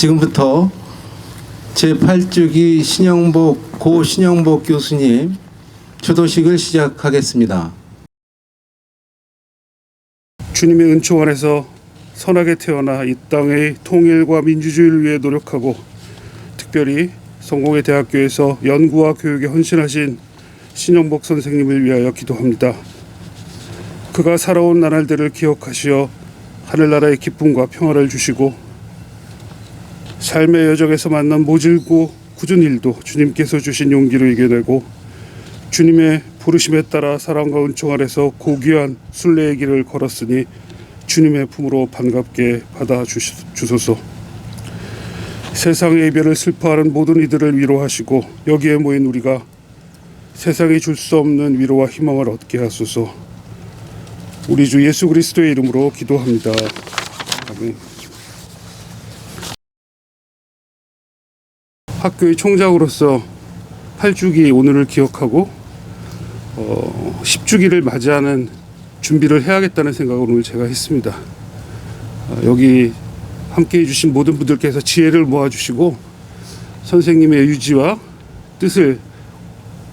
지금부터 제8주기 고 신영복 교수님 추도식을 시작하겠습니다. 주님의 은총 안에서 선하게 태어나 이 땅의 통일과 민주주의를 위해 노력하고 특별히 성공회 대학교에서 연구와 교육에 헌신하신 신영복 선생님을 위하여 기도합니다. 그가 살아온 나날들을 기억하시어 하늘나라의 기쁨과 평화를 주시고 삶의 여정에서 만난 모질고 굳은 일도 주님께서 주신 용기로 이겨내고 주님의 부르심에 따라 사랑과 은총 아래서 고귀한 순례의 길을 걸었으니 주님의 품으로 반갑게 받아주소서. 세상의 이별을 슬퍼하는 모든 이들을 위로하시고 여기에 모인 우리가 세상이 줄 수 없는 위로와 희망을 얻게 하소서. 우리 주 예수 그리스도의 이름으로 기도합니다. 아멘. 학교의 총장으로서 8주기 오늘을 기억하고 10주기를 맞이하는 준비를 해야겠다는 생각을 오늘 제가 했습니다. 여기 함께해 주신 모든 분들께서 지혜를 모아주시고 선생님의 유지와 뜻을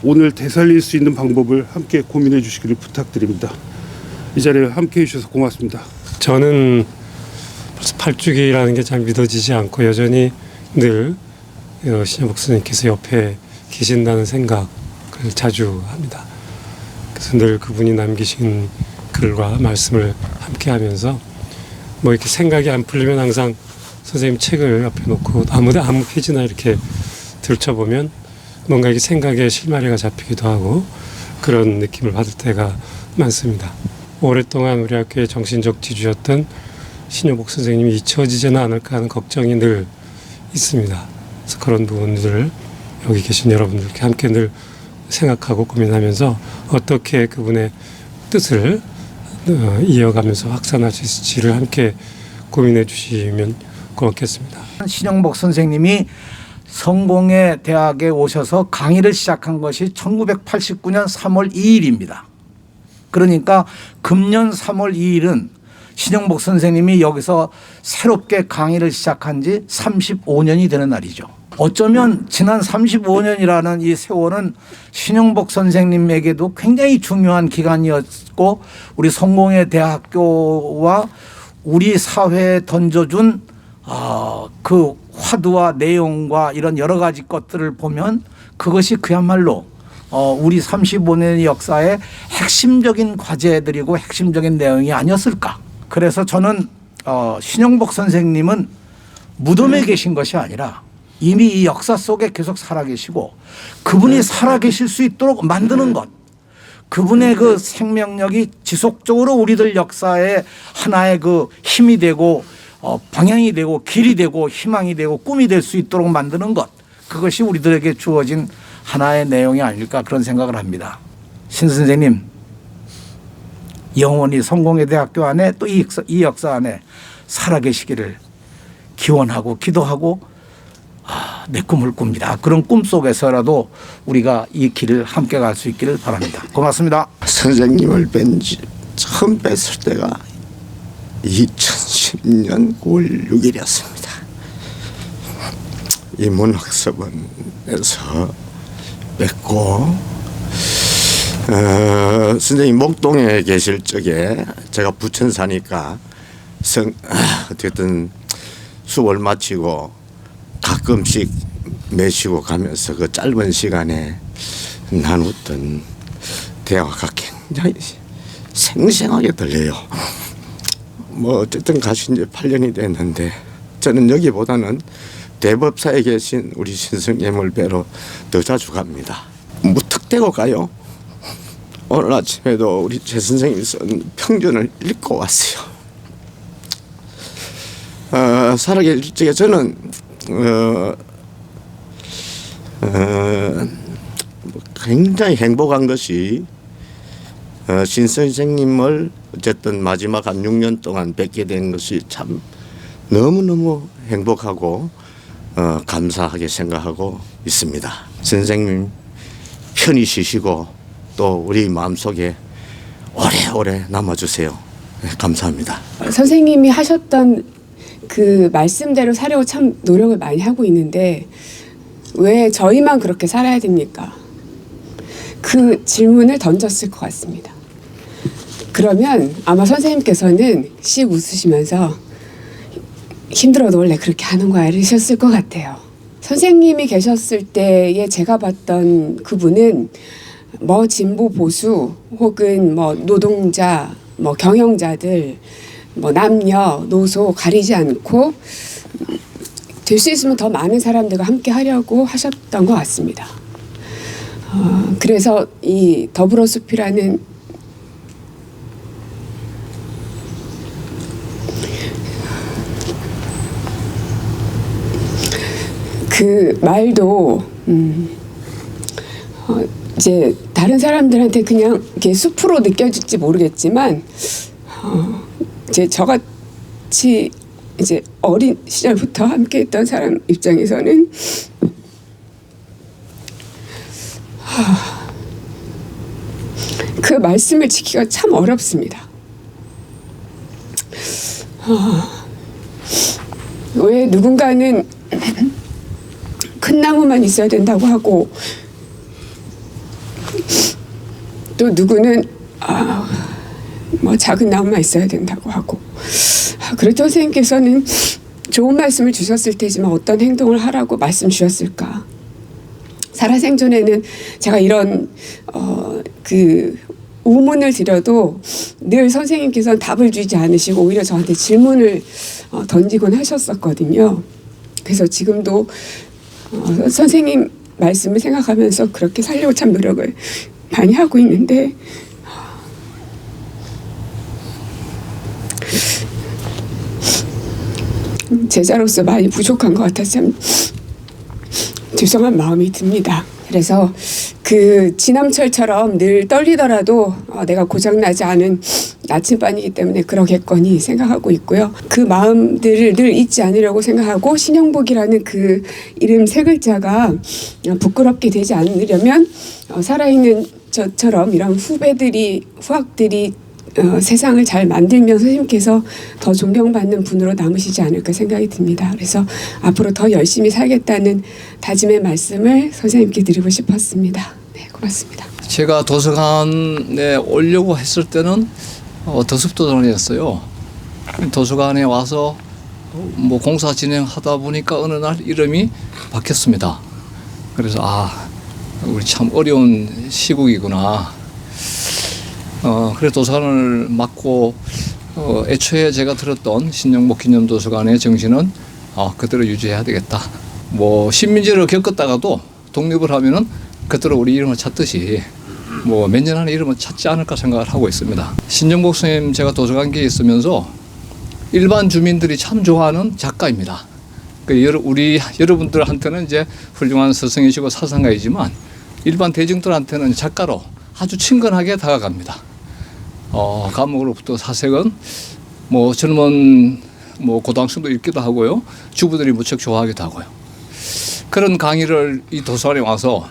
오늘 되살릴 수 있는 방법을 함께 고민해 주시기를 부탁드립니다. 이 자리에 함께해 주셔서 고맙습니다. 저는 벌써 8주기라는 게 잘 믿어지지 않고 여전히 늘 신영복 선생님께서 옆에 계신다는 생각을 자주 합니다. 그래서 늘 그분이 남기신 글과 말씀을 함께 하면서 뭐 이렇게 생각이 안 풀리면 항상 선생님 책을 옆에 놓고 아무 페이지나 이렇게 들춰보면 뭔가 이렇게 생각에 실마리가 잡히기도 하고 그런 느낌을 받을 때가 많습니다. 오랫동안 우리 학교의 정신적 지주였던 신영복 선생님이 잊혀지지는 않을까 하는 걱정이 늘 있습니다. 그래서 그런 부분들을 여기 계신 여러분들께 함께 늘 생각하고 고민하면서 어떻게 그분의 뜻을 이어가면서 확산할 수 있을지를 함께 고민해 주시면 고맙겠습니다. 신영복 선생님이 성공회 대학에 오셔서 강의를 시작한 것이 1989년 3월 2일입니다. 그러니까 금년 3월 2일은 신영복 선생님이 여기서 새롭게 강의를 시작한 지 35년이 되는 날이죠. 어쩌면 지난 35년이라는 이 세월은 신영복 선생님에게도 굉장히 중요한 기간이었고 우리 성공회 대학교와 우리 사회에 던져준 그 화두와 내용과 이런 여러 가지 것들을 보면 그것이 그야말로 우리 35년의 역사의 핵심적인 과제들이고 핵심적인 내용이 아니었을까. 그래서 저는 신영복 선생님은 무덤에 계신 것이 아니라 이미 이 역사 속에 계속 살아계시고 그분이 살아계실 수 있도록 만드는 것, 그분의 그 생명력이 지속적으로 우리들 역사의 하나의 그 힘이 되고 방향이 되고 길이 되고 희망이 되고 꿈이 될 수 있도록 만드는 것, 그것이 우리들에게 주어진 하나의 내용이 아닐까 그런 생각을 합니다. 신 선생님 영원히 성공회 대학교 안에 또 이 역사 안에 살아계시기를 기원하고 기도하고 내 꿈을 꿉니다. 그런 꿈 속에서라도 우리가 이 길을 함께 갈 수 있기를 바랍니다. 고맙습니다. 선생님을 처음 뵀을 때가 2010년 9월 6일이었습니다. 인문학습원에서 뵙고 선생님 목동에 계실 적에 제가 부천 사니까 어쨌든 수업을 마치고 가끔씩 매시고 가면서 그 짧은 시간에 나눴던 대화가 굉장히 생생하게 들려요. 뭐 어쨌든 가신 지 8년이 됐는데 저는 여기보다는 대법사에 계신 우리 신성님을 뵈러 더 자주 갑니다. 무턱대고 가요. 오늘 아침에도 우리 제 선생님이 쓴 평전을 읽고 왔어요. 살아계실 적에 저는 굉장히 행복한 것이 신 선생님을 어쨌든 마지막 한 6년 동안 뵙게 된 것이 참 너무너무 행복하고 감사하게 생각하고 있습니다. 선생님 편히 쉬시고 또 우리 마음속에 오래오래 남아주세요. 네, 감사합니다. 선생님이 하셨던 그 말씀대로 살려고 참 노력을 많이 하고 있는데 왜 저희만 그렇게 살아야 됩니까? 그 질문을 던졌을 것 같습니다. 그러면 아마 선생님께서는 씩 웃으시면서 힘들어도 원래 그렇게 하는 거야 이러셨을 것 같아요. 선생님이 계셨을 때에 제가 봤던 그분은 뭐 진보 보수 혹은 뭐 노동자 뭐 경영자들 뭐 남녀 노소 가리지 않고 될 수 있으면 더 많은 사람들과 함께 하려고 하셨던 것 같습니다. 그래서 이 더불어숲이라는 그 말도 이제 다른 사람들한테 그냥 이렇게 숲으로 느껴질지 모르겠지만 이제 저같이 이제 어린 시절부터 함께했던 사람 입장에서는 그 말씀을 지키기가 참 어렵습니다. 왜 누군가는 큰 나무만 있어야 된다고 하고 또 누구는 뭐 작은 나무만 있어야 된다고 하고 그래도 선생님께서는 좋은 말씀을 주셨을 테지만 어떤 행동을 하라고 말씀 주셨을까? 살아생전에는 제가 이런 그 우문을 드려도 늘 선생님께서는 답을 주지 않으시고 오히려 저한테 질문을 던지곤 하셨었거든요. 그래서 지금도 선생님 말씀을 생각하면서 그렇게 살려고 참 노력을 많이 하고 있는데 제자로서 많이 부족한 것 같아서 참 죄송한 마음이 듭니다. 그래서 그 지남철처럼 늘 떨리더라도 내가 고장나지 않은 나침반이기 때문에 그러겠거니 생각하고 있고요. 그 마음들을 늘 잊지 않으려고 생각하고 신영복이라는 그 이름 세 글자가 부끄럽게 되지 않으려면 살아있는 저처럼 이런 후학들이 세상을 잘 만들면서 선생님께서 더 존경받는 분으로 남으시지 않을까 생각이 듭니다. 그래서 앞으로 더 열심히 살겠다는 다짐의 말씀을 선생님께 드리고 싶었습니다. 네, 고맙습니다. 제가 도서관에 오려고 했을 때는 더숲도서관이었어요. 도서관에 와서 뭐 공사 진행하다 보니까 어느 날 이름이 바뀌었습니다. 그래서 우리 참 어려운 시국이구나. 그래서 도서관을 맡고 애초에 제가 들었던 신영복 기념도서관의 정신은 그대로 유지해야 되겠다. 뭐 식민지를 겪었다가도 독립을 하면은 그대로 우리 이름을 찾듯이 뭐 몇 년 안에 이름을 찾지 않을까 생각을 하고 있습니다. 신영복 선생님 제가 도서관계에 있으면서 일반 주민들이 참 좋아하는 작가입니다. 우리 여러분들한테는 이제 훌륭한 스승이시고 사상가이지만 일반 대중들한테는 작가로 아주 친근하게 다가갑니다. 감옥으로부터 사색은 뭐 젊은 뭐 고등학생도 읽기도 하고요. 주부들이 무척 좋아하기도 하고요. 그런 강의를 이 도서관에 와서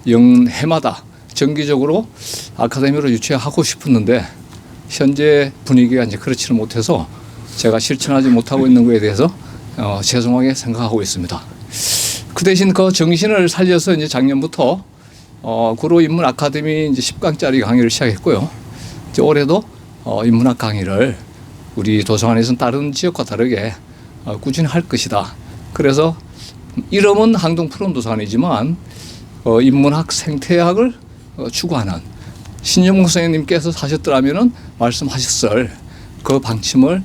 해마다 정기적으로 아카데미로 유치하고 싶었는데 현재 분위기가 이제 그렇지는 못해서 제가 실천하지 못하고 있는 것에 대해서 죄송하게 생각하고 있습니다. 그 대신 그 정신을 살려서 이제 작년부터 구로 인문 아카데미 이제 10강짜리 강의를 시작했고요. 이제 올해도 인문학 강의를 우리 도서관에서는 다른 지역과 다르게 꾸준히 할 것이다. 그래서 이름은 항동푸른 도서관이지만 인문학 생태학을 추구하는 신영복 선생님께서 사셨더라면은 말씀하셨을 그 방침을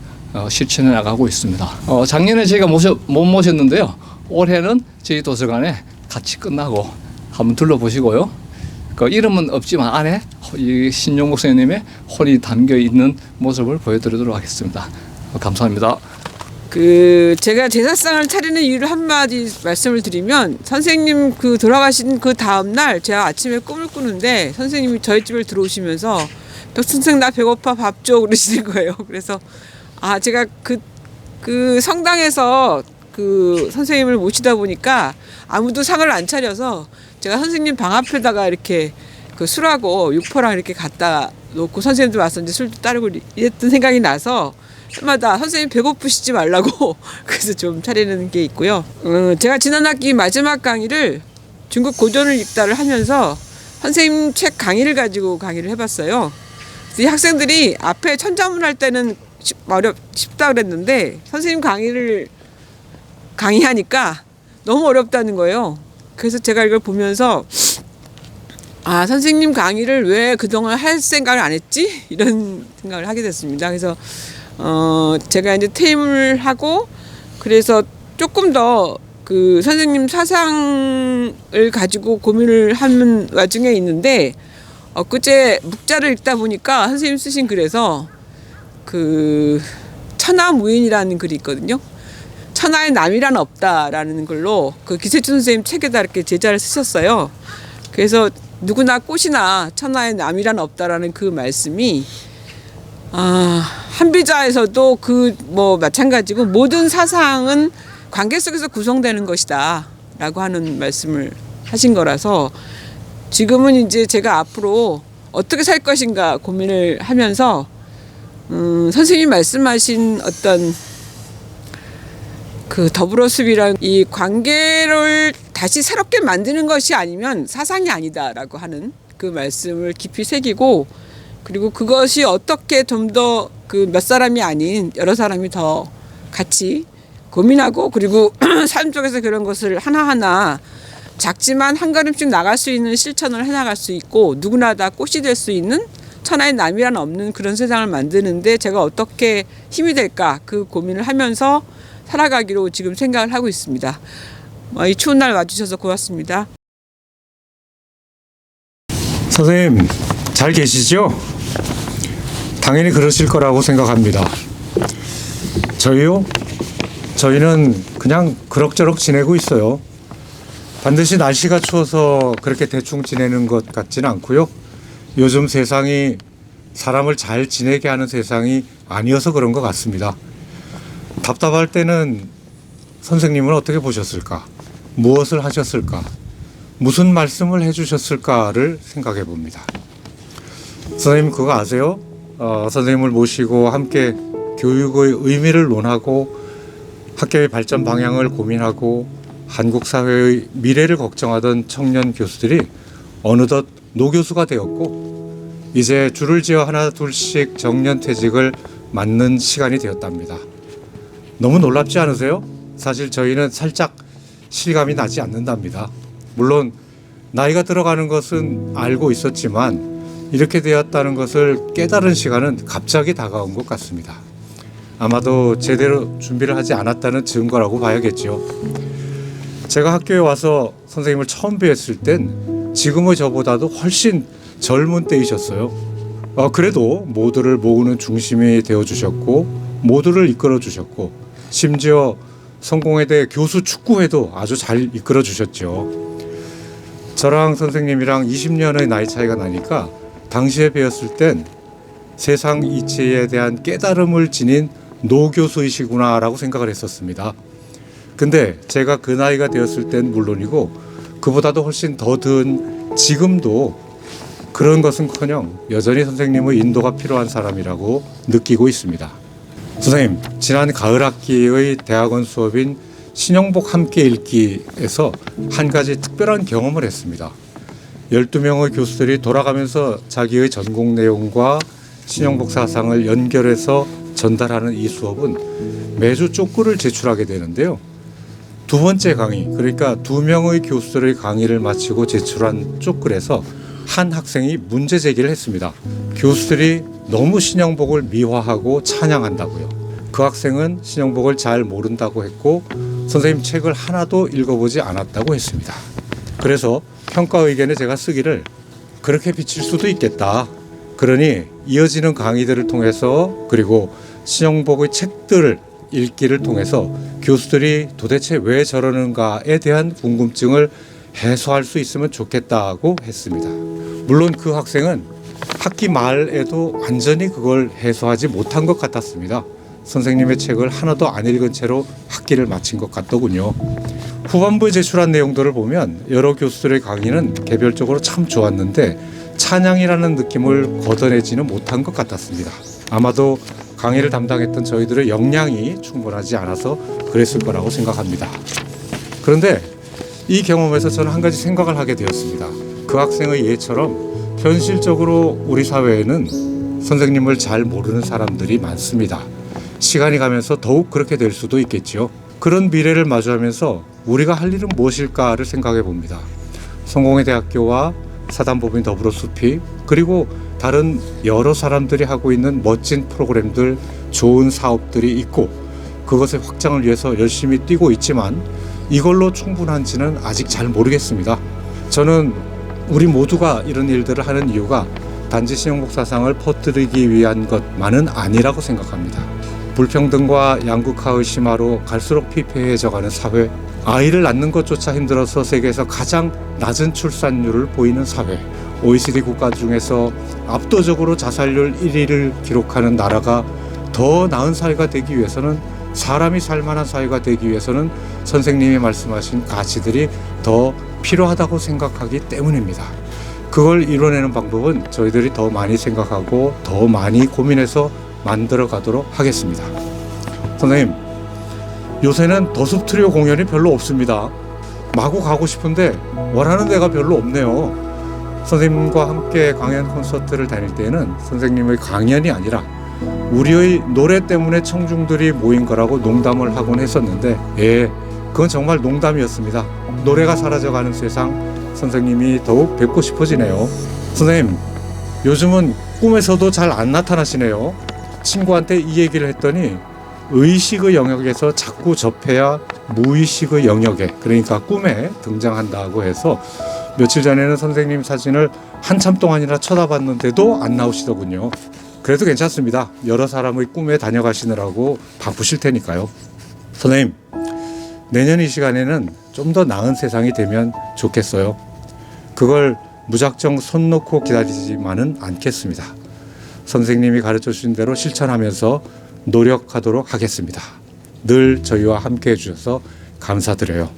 실천해 나가고 있습니다. 작년에 제가 못 모셨는데요. 올해는 저희 도서관에 같이 끝나고 한번 둘러보시고요. 그 이름은 없지만 안에 이 신영복 선생님의 혼이 담겨 있는 모습을 보여드리도록 하겠습니다. 감사합니다. 제가 제사상을 차리는 이유를 한마디 말씀을 드리면 선생님 돌아가신 그 다음 날 제가 아침에 꿈을 꾸는데 선생님이 저희 집을 들어오시면서 백선생 나 배고파 밥 줘 그러시는 거예요. 그래서 제가 그 성당에서 선생님을 모시다 보니까 아무도 상을 안 차려서 제가 선생님 방 앞에다가 이렇게 술하고 육포랑 이렇게 갖다 놓고 선생님들 와서 이제 술도 따르고 이랬던 생각이 나서 때마다 선생님 배고프시지 말라고 그래서 좀 차리는 게 있고요. 제가 지난 학기 마지막 강의를 중국 고전을 입다를 하면서 선생님 책 강의를 가지고 강의를 해봤어요. 그래서 이 학생들이 앞에 천자문 할 때는 쉽다 그랬는데 선생님 강의하니까 너무 어렵다는 거예요. 그래서 제가 이걸 보면서 아, 선생님 강의를 왜 그동안 할 생각을 안 했지? 이런 생각을 하게 됐습니다. 그래서 제가 이제 퇴임을 하고 그래서 조금 더 그 선생님 사상을 가지고 고민을 하는 와중에 있는데 엊그제 묵자를 읽다 보니까 선생님 쓰신 글에서 그 천하무인이라는 글이 있거든요. 천하에 남이란 없다라는 글로 그 기세춘 선생님 책에다 이렇게 제자를 쓰셨어요. 그래서 누구나 꽃이나 천하에 남이란 없다라는 그 말씀이 한비자에서도 그 뭐 마찬가지고 모든 사상은 관계 속에서 구성되는 것이다 라고 하는 말씀을 하신 거라서 지금은 이제 제가 앞으로 어떻게 살 것인가 고민을 하면서 선생님이 말씀하신 어떤 그 더불어숲이란 이 관계를 다시 새롭게 만드는 것이 아니면 사상이 아니다라고 하는 그 말씀을 깊이 새기고 그리고 그것이 어떻게 좀 더 그 몇 사람이 아닌 여러 사람이 더 같이 고민하고 그리고 삶 속에서 그런 것을 하나하나 작지만 한 걸음씩 나갈 수 있는 실천을 해나갈 수 있고 누구나 다 꽃이 될 수 있는 천하의 남이란 없는 그런 세상을 만드는데 제가 어떻게 힘이 될까 그 고민을 하면서 살아가기로 지금 생각을 하고 있습니다. 이 추운 날 와주셔서 고맙습니다. 선생님 잘 계시죠? 당연히 그러실 거라고 생각합니다. 저희요? 저희는 그냥 그럭저럭 지내고 있어요. 반드시 날씨가 추워서 그렇게 대충 지내는 것 같지는 않고요. 요즘 세상이 사람을 잘 지내게 하는 세상이 아니어서 그런 것 같습니다. 답답할 때는 선생님은 어떻게 보셨을까? 무엇을 하셨을까? 무슨 말씀을 해주셨을까를 생각해 봅니다. 선생님 그거 아세요? 선생님을 모시고 함께 교육의 의미를 논하고 학교의 발전 방향을 고민하고 한국 사회의 미래를 걱정하던 청년 교수들이 어느덧 노교수가 되었고 이제 줄을 지어 하나 둘씩 정년퇴직을 맞는 시간이 되었답니다. 너무 놀랍지 않으세요? 사실 저희는 살짝 실감이 나지 않는답니다. 물론 나이가 들어가는 것은 알고 있었지만 이렇게 되었다는 것을 깨달은 시간은 갑자기 다가온 것 같습니다. 아마도 제대로 준비를 하지 않았다는 증거라고 봐야겠죠. 제가 학교에 와서 선생님을 처음 뵈었을 땐 지금의 저보다도 훨씬 젊은 때이셨어요. 그래도 모두를 모으는 중심이 되어주셨고 모두를 이끌어주셨고 심지어 성공회대 교수 축구회도 아주 잘 이끌어주셨죠. 저랑 선생님이랑 20년의 나이 차이가 나니까 당시에 배웠을 땐 세상 이치에 대한 깨달음을 지닌 노교수이시구나 라고 생각을 했었습니다. 근데 제가 그 나이가 되었을 땐 물론이고 그보다도 훨씬 더 든 지금도 그런 것은커녕 여전히 선생님의 인도가 필요한 사람이라고 느끼고 있습니다. 선생님, 지난 가을 학기의 대학원 수업인 신영복 함께 읽기에서 한 가지 특별한 경험을 했습니다. 12명의 교수들이 돌아가면서 자기의 전공 내용과 신영복 사상을 연결해서 전달하는 이 수업은 매주 쪽구를 제출하게 되는데요. 두 번째 강의, 그러니까 2명의 교수들의 강의를 마치고 제출한 쪽글에서 한 학생이 문제 제기를 했습니다. 교수들이 너무 신영복을 미화하고 찬양한다고요. 그 학생은 신영복을 잘 모른다고 했고 선생님 책을 하나도 읽어보지 않았다고 했습니다. 그래서 평가 의견에 제가 쓰기를 그렇게 비칠 수도 있겠다. 그러니 이어지는 강의들을 통해서 그리고 신영복의 책들을 읽기를 통해서 교수들이 도대체 왜 저러는가에 대한 궁금증을 해소할 수 있으면 좋겠다고 했습니다. 물론 그 학생은 학기 말에도 완전히 그걸 해소하지 못한 것 같았습니다. 선생님의 책을 하나도 안 읽은 채로 학기를 마친 것 같더군요. 후반부에 제출한 내용들을 보면 여러 교수들의 강의는 개별적으로 참 좋았는데 찬양이라는 느낌을 걷어내지는 못한 것 같았습니다. 아마도 강의를 담당했던 저희들의 역량이 충분하지 않아서 그랬을 거라고 생각합니다. 그런데 이 경험에서 저는 한 가지 생각을 하게 되었습니다. 그 학생의 예처럼 현실적으로 우리 사회에는 선생님을 잘 모르는 사람들이 많습니다. 시간이 가면서 더욱 그렇게 될 수도 있겠지요. 그런 미래를 마주하면서 우리가 할 일은 무엇일까를 생각해 봅니다. 성공회 대학교와 사단법인 더불어 숲이 그리고 다른 여러 사람들이 하고 있는 멋진 프로그램들, 좋은 사업들이 있고 그것의 확장을 위해서 열심히 뛰고 있지만 이걸로 충분한지는 아직 잘 모르겠습니다. 저는 우리 모두가 이런 일들을 하는 이유가 단지 신영복 사상을 퍼뜨리기 위한 것만은 아니라고 생각합니다. 불평등과 양극화의 심화로 갈수록 피폐해져가는 사회, 아이를 낳는 것조차 힘들어서 세계에서 가장 낮은 출산율을 보이는 사회, OECD 국가 중에서 압도적으로 자살률 1위를 기록하는 나라가 더 나은 사회가 되기 위해서는, 사람이 살만한 사회가 되기 위해서는 선생님이 말씀하신 가치들이 더 필요하다고 생각하기 때문입니다. 그걸 이뤄내는 방법은 저희들이 더 많이 생각하고 더 많이 고민해서 만들어 가도록 하겠습니다. 선생님, 요새는 더숲 트리오 공연이 별로 없습니다. 마구 가고 싶은데 원하는 데가 별로 없네요. 선생님과 함께 강연 콘서트를 다닐 때는 선생님의 강연이 아니라 우리의 노래 때문에 청중들이 모인 거라고 농담을 하곤 했었는데, 그건 정말 농담이었습니다. 노래가 사라져가는 세상, 선생님이 더욱 뵙고 싶어지네요. 선생님, 요즘은 꿈에서도 잘 안 나타나시네요. 친구한테 이 얘기를 했더니 의식의 영역에서 자꾸 접해야 무의식의 영역에, 그러니까 꿈에 등장한다고 해서 며칠 전에는 선생님 사진을 한참 동안이나 쳐다봤는데도 안 나오시더군요. 그래도 괜찮습니다. 여러 사람의 꿈에 다녀가시느라고 바쁘실 테니까요. 선생님, 내년 이 시간에는 좀 더 나은 세상이 되면 좋겠어요. 그걸 무작정 손 놓고 기다리지만은 않겠습니다. 선생님이 가르쳐 주신 대로 실천하면서 노력하도록 하겠습니다. 늘 저희와 함께 해주셔서 감사드려요.